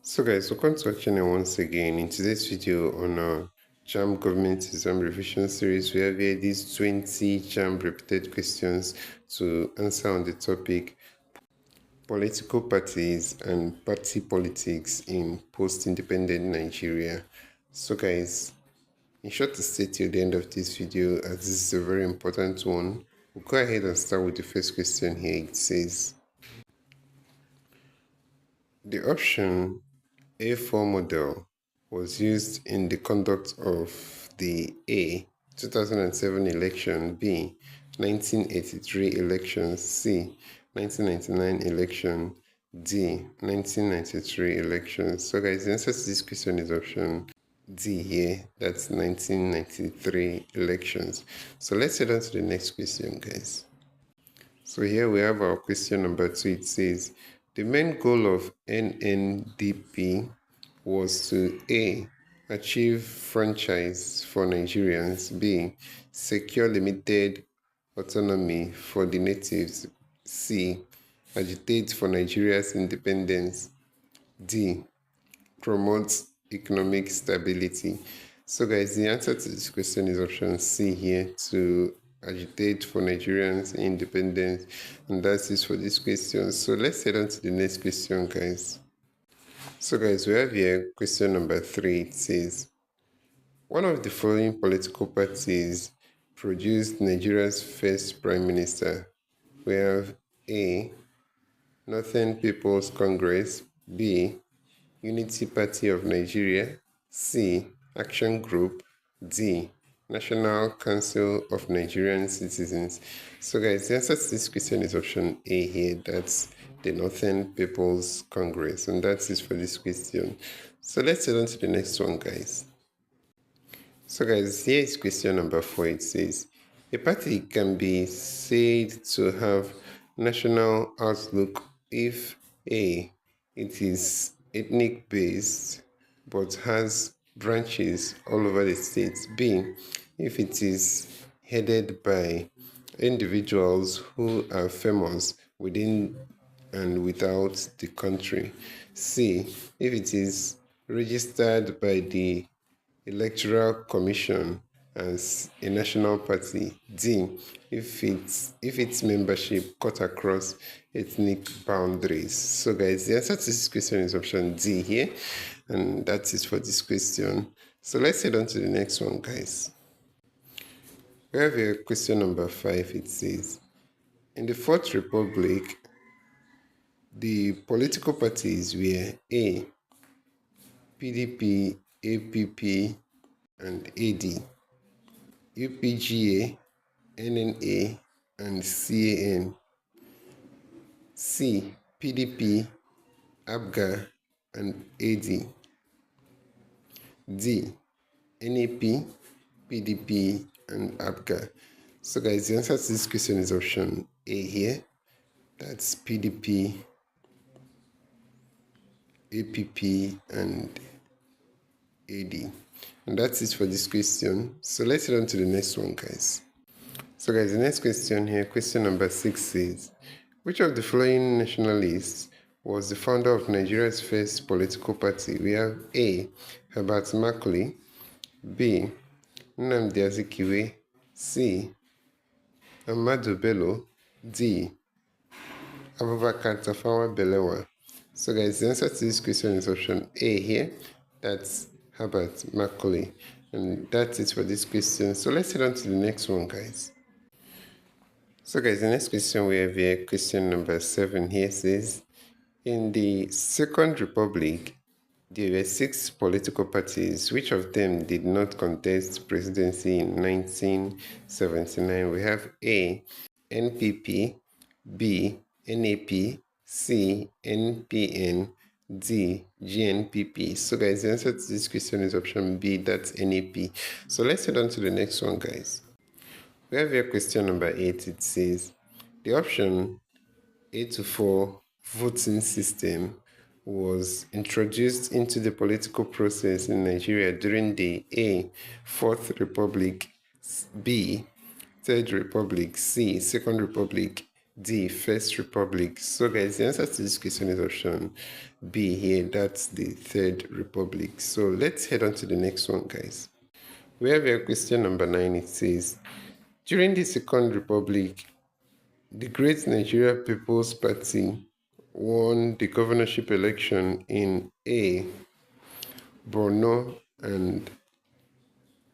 So guys, welcome to our channel once again. In today's video on our JAMB Government Exam Revision Series, we have here these 20 JAMB repeated questions to answer on the topic political parties and party politics in post-independent Nigeria. So guys, in short to stay till the end of this video, as this is a very important one, we'll go ahead and start with the first question here. It says, the option A4 model was used in the conduct of the A. 2007 election, B. 1983 election, C. 1999 election, D. 1993 election. So guys, the answer to this question is option D here. That's 1993 elections. So let's head on to the next question, guys. So here we have our question number 2. It says, the main goal of NNDP was to A. Achieve franchise for Nigerians, B. Secure limited autonomy for the natives, C. Agitate for Nigeria's independence, D. Promote economic stability. So guys, the answer to this question is option C here, to agitate for Nigerians' independence, and that's it for this question. So let's head on to the next question, guys. So guys, we have here question number 3. It says, one of the following political parties produced Nigeria's first prime minister. We have A. Northern People's Congress, B. Unity Party of Nigeria, C. Action Group, D. National Council of Nigerian Citizens. So guys, the answer to this question is option A here. That's the Northern People's Congress, and that's it for this question. So let's head on to the next one, guys. So guys, here is question number 4. It says, a party can be said to have national outlook if A. it is ethnic based but has branches all over the state, B. if it is headed by individuals who are famous within and without the country, C. if it is registered by the Electoral Commission as a national party, D. if its membership cut across ethnic boundaries. So guys, the answer to this question is option D here, and that is for this question. So let's head on to the next one, guys. We have here question number 5. It says, in the Fourth Republic, the political parties were A. PDP, APP, and AD, UPGA, NNA, and CAN, C. PDP, ABGA, and AD, D. NAP, PDP, and ABGA. So guys, the answer to this question is option A here. That's PDP, APP, and AD. And that's it for this question. So let's head on to the next one, guys. So guys, the next question here, question number 6 says, which of the following nationalists was the founder of Nigeria's first political party? We have A. Herbert Macaulay, B. Nnamdi Azikiwe, C. Ahmadu Bello, D. Abubakar Tafawa Balewa. So guys, the answer to this question is option A here. That's Herbert Macaulay. And that's it for this question. So let's head on to the next one, guys. So guys, the next question we have here, question number 7 here says, in the Second Republic, there were 6 political parties. Which of them did not contest presidency in 1979? We have A. NPP, B. NAP, C. NPN, D. GNPP. So guys, the answer to this question is option B, that's NAP. So let's head on to the next one, guys. We have here question number 8. It says, the option A to 4 voting system was introduced into the political process in Nigeria during the A. Fourth Republic, B. Third Republic, C. Second Republic, D, First Republic. So guys, the answer to this question is option B here. That's the Third Republic. So let's head on to the next one, guys. We have here question number 9. It says, during the Second Republic, the Great Nigeria People's Party won the governorship election in A, Borno and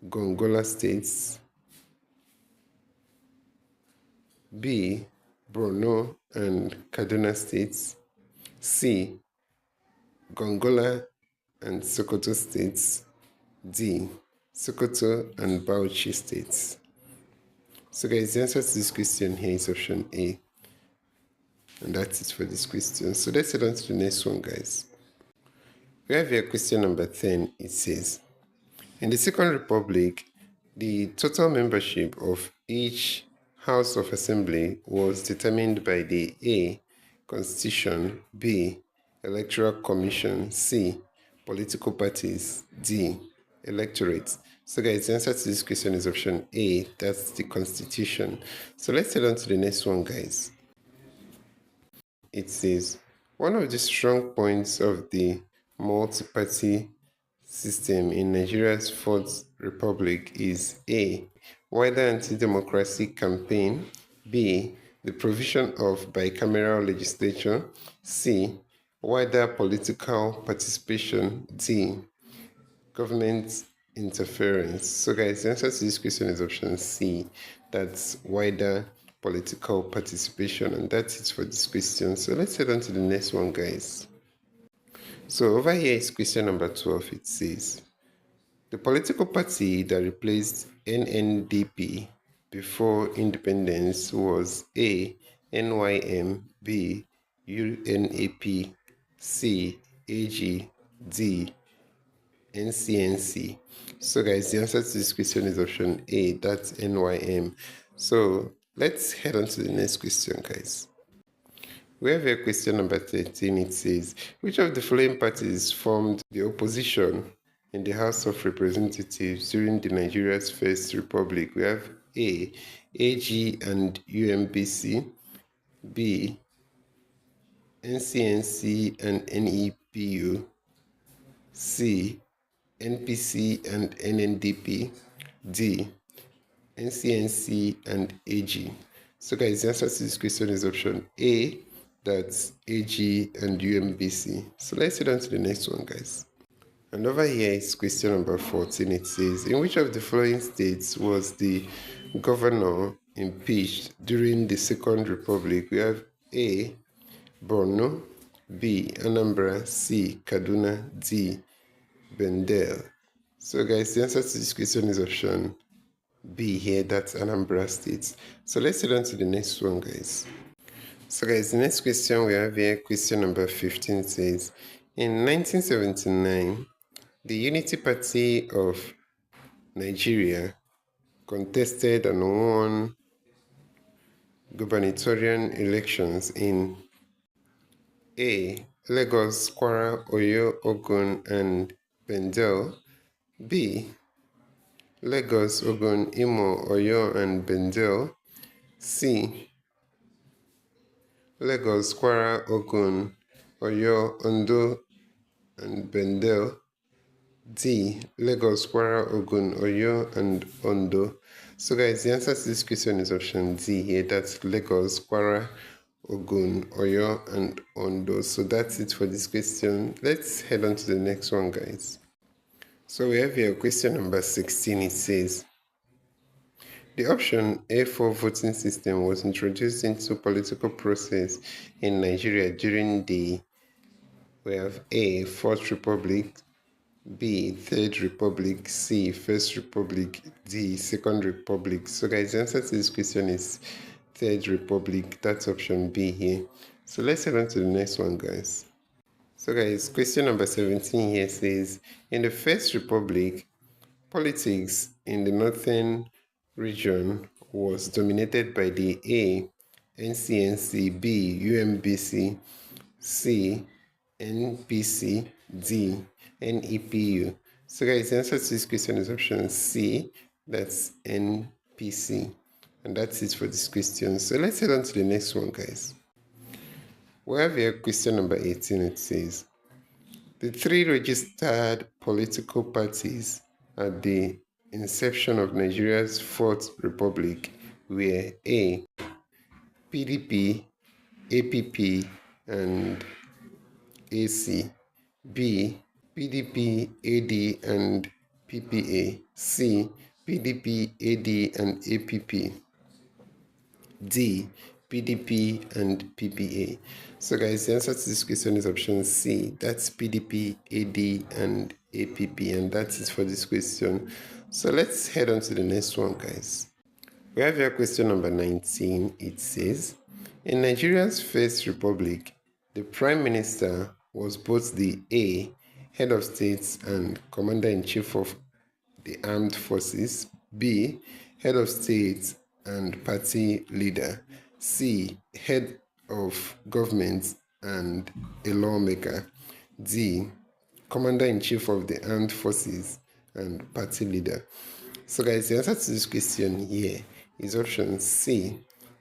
Gongola states, B, Borno and Kaduna states, C, Gongola and Sokoto states, D, Sokoto and Bauchi states. So guys, the answer to this question here is option A. And that's it for this question. So let's head on to the next one, guys. We have here question number 10. It says, in the Second Republic, the total membership of each House of Assembly was determined by the A, Constitution, B, Electoral Commission, C, political parties, D, electorate. So guys, the answer to this question is option A, that's the Constitution. So let's head on to the next one, guys. It says, one of the strong points of the multi-party system in Nigeria's Fourth Republic is A, wider anti-democracy campaign, B, the provision of bicameral legislature, C, wider political participation, D, government interference. So guys, the answer to this question is option C, that's wider political participation, and that's it for this question. So let's head on to the next one, guys. So over here is question number 12. It says, the political party that replaced NNDP before independence was A, NYM, B, UNAP, C, AG, D, NCNC. So guys, the answer to this question is option A, that's NYM. So let's head on to the next question, guys. We have here question number 13. It says, which of the following parties formed the opposition in the House of Representatives during the Nigeria's First Republic? We have A, AG and UMBC, B, NCNC and NEPU, C, NPC and NNDP, D, NCNC and AG. So guys, the answer to this question is option A, that's AG and UMBC. So let's head on to the next one, guys. And over here is question number 14. It says, in which of the following states was the governor impeached during the Second Republic? We have A, Borno, B, Anambra, C, Kaduna, D, Bendel. So guys, the answer to this question is option B here, that's Anambra State. So let's head on to the next one, guys. So guys, the next question we have here, question number 15 says, in 1979, the Unity Party of Nigeria contested and won gubernatorial elections in A, Lagos, Kwara, Oyo, Ogun, and Bendel, B, Lagos, Ogun, Imo, Oyo, and Bendel, C, Lagos, Kwara, Ogun, Oyo, Ondo, and Bendel, D, Lagos, Kwara, Ogun, Oyo, and Ondo. So guys, the answer to this question is option D here, that's Lagos, Kwara, Ogun, Oyo, and Ondo. So that's it for this question. Let's head on to the next one, guys. So we have here question number 16. It says, the option A4 voting system was introduced into political process in Nigeria during the, we have A, Fourth Republic, B, Third Republic, C, First Republic, D, Second Republic. So guys, the answer to this question is Third Republic. That's option B here. So let's head on to the next one, guys. So guys, question number 17 here says, in the First Republic, politics in the northern region was dominated by the A, NCNC, B, UMBC, C, NPC, D, NEPU. So guys, the answer to this question is option C, that's NPC. And that's it for this question. So let's head on to the next one, guys. We have here question number 18. It says, the three registered political parties at the inception of Nigeria's Fourth Republic were A. PDP, APP, and AC. B. PDP, AD, and PPA. C. PDP, AD, and APP. D. PDP and PPA. So guys, the answer to this question is option C. That's PDP, AD, and APP. And that's it for this question. So let's head on to the next one, guys. We have here question number 19. It says, in Nigeria's first republic, the prime minister was both the A, head of state and commander-in-chief of the armed forces, B, head of state and party leader, C, head of government and a lawmaker, D, commander-in-chief of the armed forces and party leader. So guys, the answer to this question here is option C,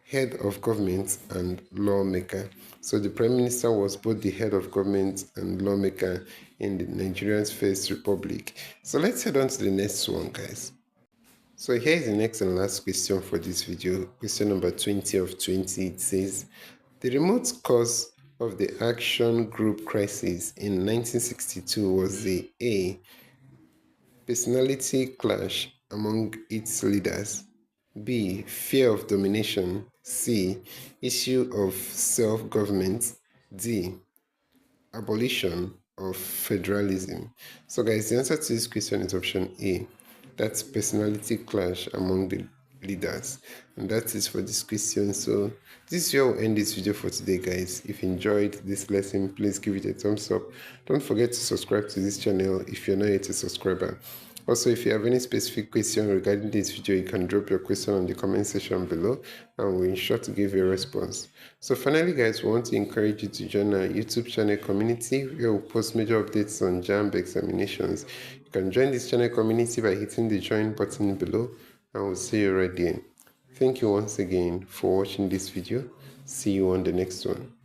head of government and lawmaker. So the prime minister was both the head of government and lawmaker in the Nigeria's first republic. So let's head on to the next one, guys. So here is the next and last question for this video. Question number 20 of 20. It says, the remote cause of the Action Group crisis in 1962 was the A, personality clash among its leaders, B, fear of domination, C, issue of self-government, D, abolition of federalism. So guys, the answer to this question is option A. That's personality clash among the leaders. And that is for this question. So this is where we'll end this video for today, guys. If you enjoyed this lesson, please give it a thumbs up. Don't forget to subscribe to this channel if you're not yet a subscriber. Also, if you have any specific question regarding this video, you can drop your question on the comment section below and we'll ensure to give you a response. So finally, guys, we want to encourage you to join our YouTube channel community where we'll post major updates on JAMB examinations. You can join this channel community by hitting the join button below and we'll see you right there. Thank you once again for watching this video. See you on the next one.